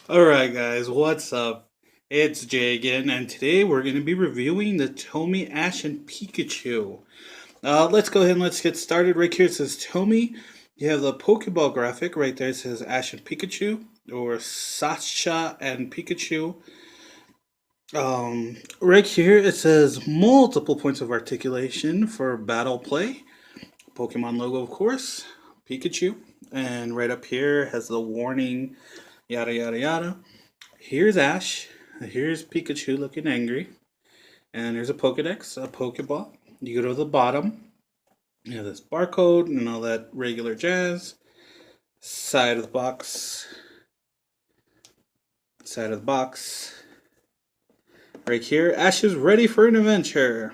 Alright guys, what's up? It's Jay again, and today we're going to be reviewing the Tomy, Ash, and Pikachu. Let's go ahead and let's get started. Right here it says Tomy. You have the Pokeball graphic right there. It says Ash and Pikachu, or Sasha and Pikachu. Right here it says multiple points of articulation for battle play. Pokemon logo, of course, Pikachu. And right up here has the warning, yada yada yada. Here's Ash. Here's Pikachu looking angry. And there's a Pokedex, a Pokeball. You go to the bottom. You have this barcode and all that regular jazz. Side of the box. Side of the box. Right here, Ash is ready for an adventure.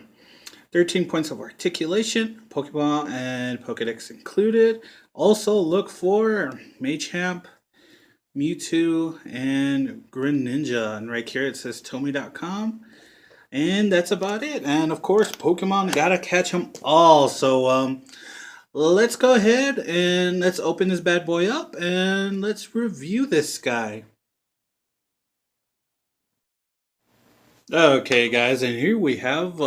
13 points of articulation, Pokeball and Pokedex included. Also look for Machamp, Mewtwo, and Greninja. And right here it says tomy.com. And that's about it. And of course, Pokemon gotta catch them all. So let's go ahead and let's open this bad boy up and let's review this guy. Okay, guys, and here we have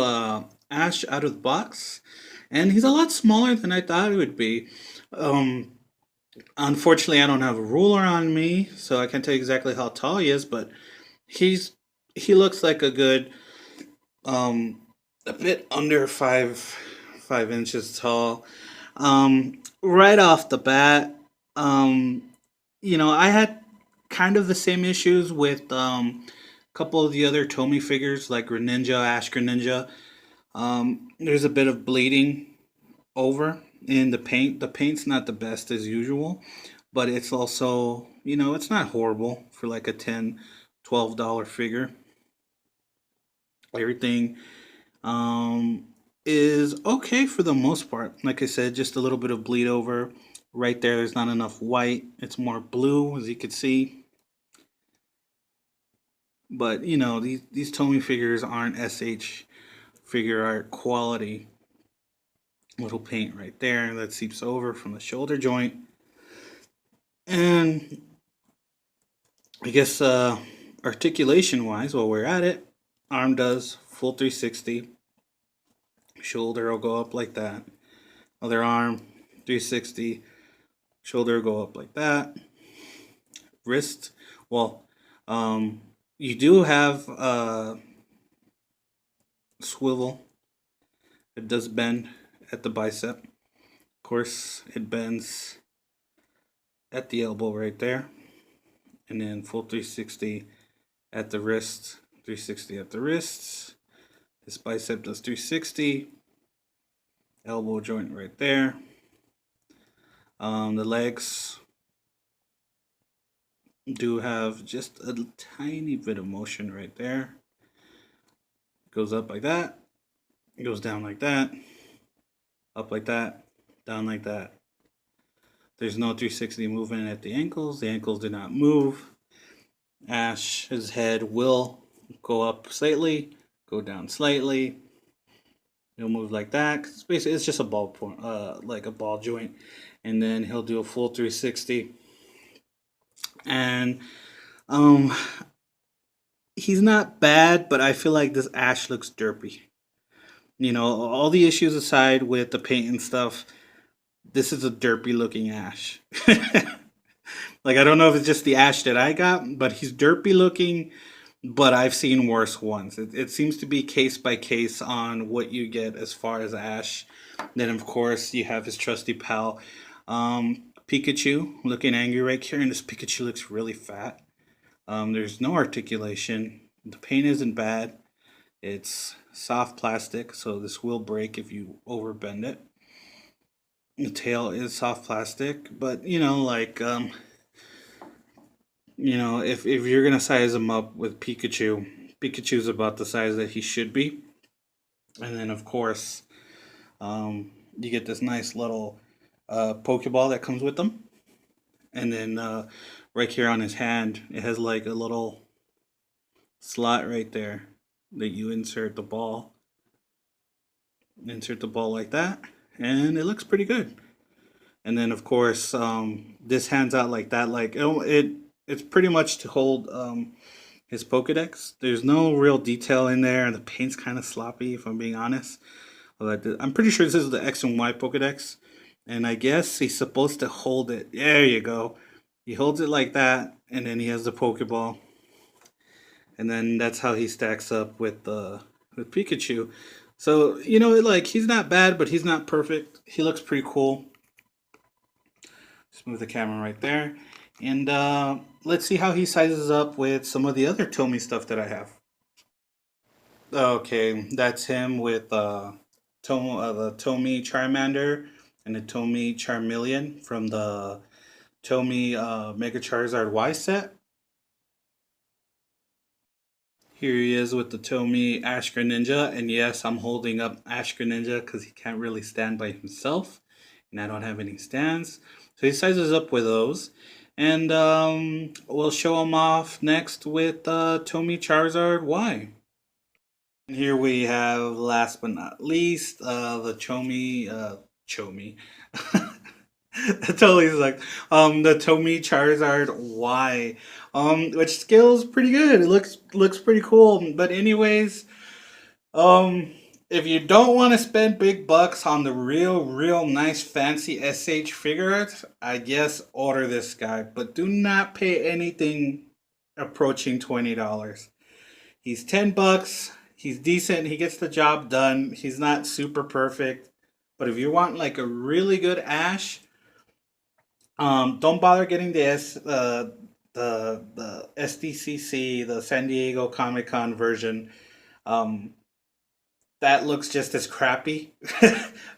Ash out of the box, and he's a lot smaller than I thought he would be. Um, Unfortunately, I don't have a ruler on me, so I can't tell you exactly how tall he is, but he's he looks like a good um a bit under 5 inches tall. Right off the bat, I had kind of the same issues with a couple of the other Tomy figures like Greninja, Ash Greninja. There's a bit of bleeding over in the paint. The paint's not the best as usual, but it's also, it's not horrible for like a $10, $12 figure. Everything is okay for the most part. Like I said, just a little bit of bleed over. Right there, there's not enough white. It's more blue, as you can see. But these Tomy figures aren't SH figure art quality. Little paint right there that seeps over from the shoulder joint. And I guess articulation wise, while we're at it, arm does full 360. Shoulder will go up like that. Other arm, 360. Shoulder will go up like that. Wrist, well, you do have swivel. It does bend at the bicep. Of course, it bends at the elbow right there. And then full 360 at the wrist, 360 at the wrists. This bicep does 360. Elbow joint right there. The legs do have just a tiny bit of motion right there. It goes up like that. It goes down like that. Up like that. Down like that. There's no 360 movement at the ankles. The ankles do not move. Ash's head will go up slightly, go down slightly. He'll move like that. 'Cause basically, it's just a ball point, like a ball joint, and then he'll do a full 360. And um, he's not bad, but I feel like this Ash looks derpy. All the issues aside with the paint and stuff, this is a derpy looking Ash. Like, I don't know if it's just the Ash that I got, but he's derpy looking, but I've seen worse ones. It seems to be case by case on what you get as far as Ash. Then, of course, you have his trusty pal, Pikachu, looking angry right here, and this Pikachu looks really fat. There's no articulation. The paint isn't bad. It's soft plastic, so this will break if you overbend it. The tail is soft plastic, but if you're gonna size him up with Pikachu, Pikachu's about the size that he should be, and then of course, you get this nice little Pokeball that comes with them, and then right here on his hand, it has like a little slot right there that you insert the ball. Insert the ball like that, and it looks pretty good. And then of course, this hands out like that, like it it's pretty much to hold his Pokedex. There's no real detail in there, and the paint's kind of sloppy, if I'm being honest. But I'm pretty sure this is the X and Y Pokedex, and I guess he's supposed to hold it. There you go. He holds it like that, and then he has the Pokeball, and then that's how he stacks up with Pikachu. So like he's not bad, but he's not perfect. He looks pretty cool. Just move the camera right there, and let's see how he sizes up with some of the other Tomy stuff that I have. Okay, that's him with the Tomy Charmander and the Tomy Charmeleon from the Tomy Mega Charizard Y set. Here he is with the Tomy Ash Greninja, and yes, I'm holding up Ash Greninja because he can't really stand by himself, and I don't have any stands. So he sizes up with those, and we'll show him off next with Tomy Charizard Y. And here we have, last but not least, the Chomi. Totally is like the Tomy Charizard Y, which scales pretty good. It looks pretty cool. But anyways, um, if you don't want to spend big bucks on the real nice fancy SH figure arts, I guess order this guy. But do not pay anything approaching $20. He's $10. He's decent. He gets the job done. He's not super perfect. But if you want like a really good Ash, don't bother getting the SDCC, the San Diego Comic Con version. Um, that looks just as crappy.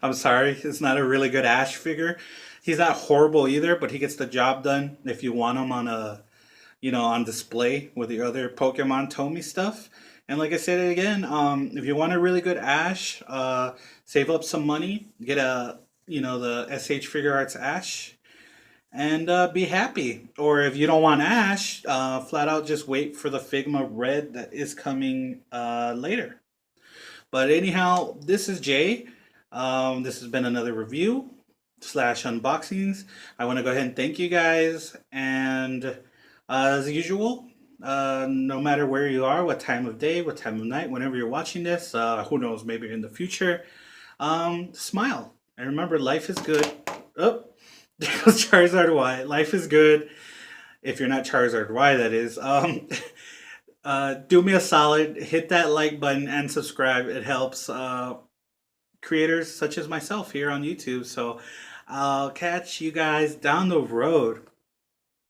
I'm sorry, it's not a really good Ash figure. He's not horrible either, but he gets the job done. If you want him on on display with the other Pokemon Tomy stuff. And like I said it again, if you want a really good Ash, save up some money, get the SH Figure Arts Ash, and be happy. Or if you don't want Ash, flat out just wait for the Figma Red that is coming later. But anyhow, this is Jay. This has been another review slash unboxings. I want to go ahead and thank you guys. And as usual, no matter where you are, what time of day, what time of night, whenever you're watching this, who knows, maybe in the future, smile. And remember, life is good. Oh, there goes Charizard Y. Life is good. If you're not Charizard Y, that is. Do me a solid, hit that like button and subscribe. It helps creators such as myself here on YouTube. So I'll catch you guys down the road.